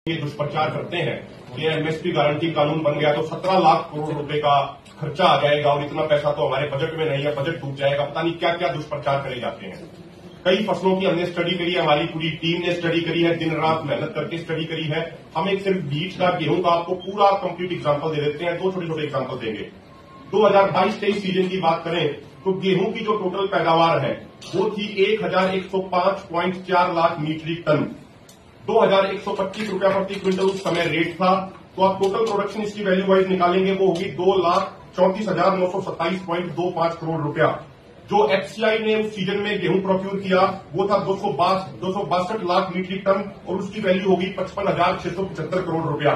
ये दुष्प्रचार करते हैं कि एमएसपी गारंटी कानून बन गया तो 17 लाख करोड़ रुपए का खर्चा आ जाएगा और इतना पैसा तो हमारे बजट में नहीं है, बजट डूब जाएगा। पता नहीं क्या क्या दुष्प्रचार करे जाते हैं। कई फसलों की हमने स्टडी करी है, हमारी पूरी टीम ने स्टडी करी है, दिन रात मेहनत करके स्टडी करी है। हम एक सिर्फ बीज का गेहूं का आपको पूरा कंप्लीट एग्जाम्पल दे देते हैं, दो छोटे छोटे एग्जाम्पल देंगे। 2022-23 सीजन की बात करें तो गेहूं की जो टोटल पैदावार है वो थी 1105.4 लाख मीट्रिक टन, 2125 रुपया प्रति क्विंटल उस समय रेट था। तो आप टोटल प्रोडक्शन इसकी वैल्यू वाइज निकालेंगे वो होगी 2,34,927.25 करोड़ रुपया। जो एफसीआई ने उस सीजन में गेहूं प्रोक्यूर किया वो था 262 लाख मीट्रिक टन और उसकी वैल्यू होगी 55,675 करोड़ रुपया।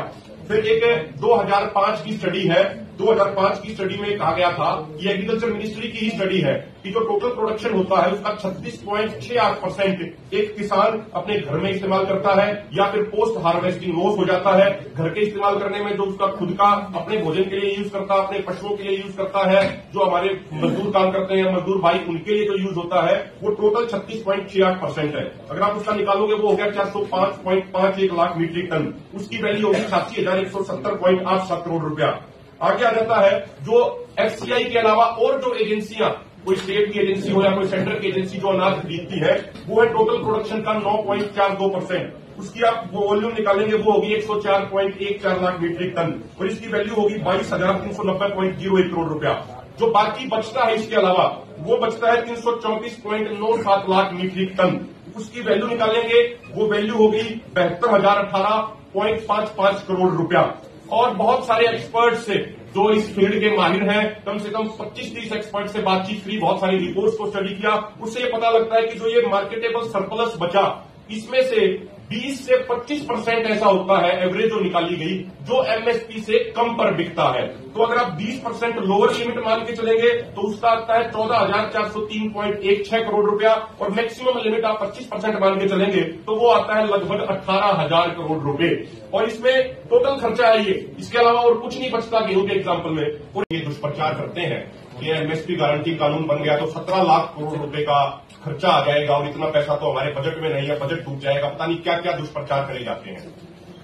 फिर एक 2005 की स्टडी है, 2005 की स्टडी में कहा गया था, ये एग्रीकल्चर मिनिस्ट्री की ही स्टडी है, कि जो टोटल प्रोडक्शन होता है उसका 36.68% एक किसान अपने घर में इस्तेमाल करता है या फिर पोस्ट हार्वेस्टिंग लॉस हो जाता है। घर के इस्तेमाल करने में जो उसका खुद का अपने भोजन के लिए यूज करता है, अपने पशुओं के लिए यूज करता है, जो हमारे मजदूर काम करते हैं मजदूर भाई उनके लिए जो यूज होता है वो टोटल 36.68% है। अगर आप उसका निकालोगे वो हो गया 405.51 लाख मीट्रिक टन, उसकी वैल्यू होगी 86,170.87 करोड़ रुपया। आगे आ जाता है जो एफसीआई के अलावा और जो एजेंसियां, कोई स्टेट की एजेंसी हो या कोई सेंट्रल की एजेंसी जो अनाज खरीदती है, वो है टोटल प्रोडक्शन का 9.42%। उसकी आप वॉल्यूम निकालेंगे वो होगी 104.14 लाख मीट्रिक टन और इसकी वैल्यू होगी 22,390.01 करोड़ रुपया। जो बाकी बचता है इसके अलावा वो बचता है 334.97 लाख मीट्रिक टन, उसकी वैल्यू निकालेंगे वो वैल्यू होगी 72,018.55 करोड़ रुपया। और बहुत सारे एक्सपर्ट से जो इस फील्ड के माहिर हैं, कम से कम 25-30 एक्सपर्ट से बातचीत करी, बहुत सारी रिपोर्ट्स को स्टडी किया, उससे ये पता लगता है कि जो ये मार्केटेबल सरप्लस बचा इसमें से 20 से 25% ऐसा होता है एवरेज जो निकाली गई जो एमएसपी से कम पर बिकता है। तो अगर आप 20% लोअर लिमिट मान के चलेंगे तो उसका आता है 14,403.16 करोड़ रुपया और मैक्सिमम लिमिट आप 25% मान के चलेंगे तो वो आता है लगभग 18,000 करोड़ रुपए। और इसमें टोटल खर्चा है ये, इसके अलावा और कुछ नहीं बचता गेहूं के एग्जाम्पल में। और ये दुष्प्रचार करते हैं कि एमएसपी गारंटी कानून बन गया तो 17 लाख करोड़ रुपए का खर्चा आ जाएगा और इतना पैसा तो हमारे बजट में नहीं है, बजट डूब जाएगा। पता नहीं क्या क्या दुष्प्रचार करे जाते हैं।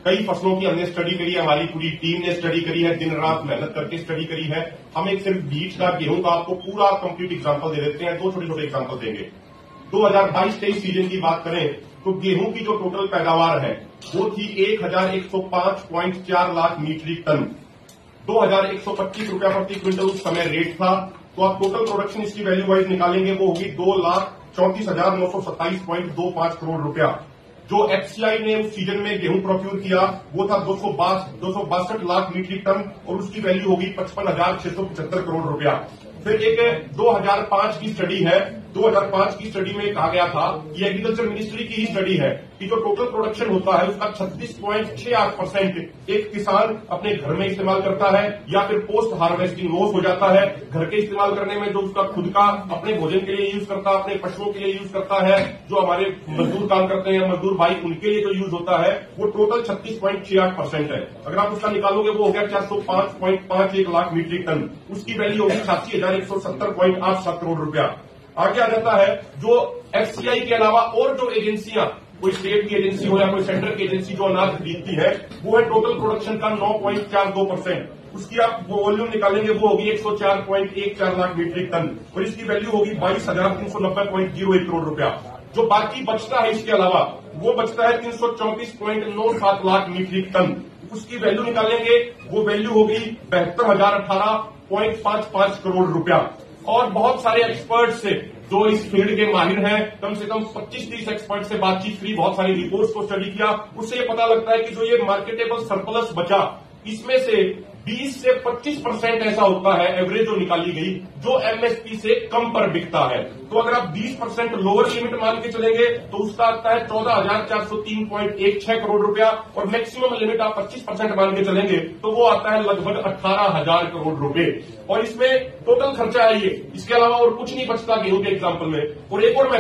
कई फसलों की हमने स्टडी करी है, हमारी पूरी टीम ने स्टडी करी है, दिन रात मेहनत करके स्टडी करी है। हम एक सिर्फ बीज का गेहूं का आपको पूरा कंप्लीट एग्जाम्पल दे देते हैं, दो छोटे छोटे एग्जाम्पल देंगे। 2022-23 सीजन की बात करें तो गेहूं की जो टोटल पैदावार है वो थी 1105.4 लाख मीट्रिक टन, 2125 रुपया प्रति क्विंटल उस समय रेट था। तो आप टोटल प्रोडक्शन इसकी वैल्यू वाइज निकालेंगे वो होगी 2,34,927.25 करोड़ रुपया। जो एफसीआई ने उस सीजन में गेहूं प्रोक्यूर किया वो था 262 लाख मीट्रिक टन और उसकी वैल्यू होगी 55,675 करोड़ रुपया। फिर एक 2005 की स्टडी है, 2005 की स्टडी में कहा गया था, ये एग्रीकल्चर मिनिस्ट्री की ही स्टडी है, कि जो टोटल प्रोडक्शन होता है उसका 36.68% एक किसान अपने घर में इस्तेमाल करता है या फिर पोस्ट हार्वेस्टिंग लॉस हो जाता है। घर के इस्तेमाल करने में जो उसका खुद का अपने भोजन के लिए यूज करता है, अपने पशुओं के लिए यूज करता है, जो हमारे मजदूर काम करते हैं मजदूर भाई उनके लिए जो यूज होता है वो टोटल 36.68% है। अगर आप उसका निकालोगे वो हो गया 405.51 लाख मीट्रिक टन, उसकी वैल्यू होगी 86,170.87 करोड़ रुपया। आगे आ जाता है जो एफसीआई के अलावा और जो एजेंसियां, कोई स्टेट की एजेंसी हो या कोई सेंट्रल की एजेंसी जो अनाज खरीदती है, वो है टोटल प्रोडक्शन का 9.42%। उसकी आप वॉल्यूम निकालेंगे वो होगी 104.14 लाख मीट्रिक टन और इसकी वैल्यू होगी 22,390.01 करोड़ रुपया। जो बाकी बचता है इसके अलावा वो बचता है 334.97 लाख मीट्रिक टन, उसकी वैल्यू निकालेंगे वो वैल्यू होगी 72,018.55 करोड़ रुपया। और बहुत सारे एक्सपर्ट से जो इस फील्ड के माहिर हैं, कम से कम 25-30 एक्सपर्ट से बातचीत करी, बहुत सारी रिपोर्ट्स को स्टडी किया, उससे ये पता लगता है कि जो ये मार्केटेबल सरप्लस बचा इसमें से 20 से 25% ऐसा होता है एवरेज जो निकाली गई जो एमएसपी से कम पर बिकता है। तो अगर आप 20% लोअर लिमिट मान के चलेंगे तो उसका आता है 14,403.16 करोड़ रुपया और मैक्सिमम लिमिट आप 25% मान के चलेंगे तो वो आता है लगभग 18,000 करोड़ रुपए। और इसमें टोटल खर्चा है ये, इसके अलावा और कुछ नहीं बचता गेहूं के एग्जाम्पल में। और एक और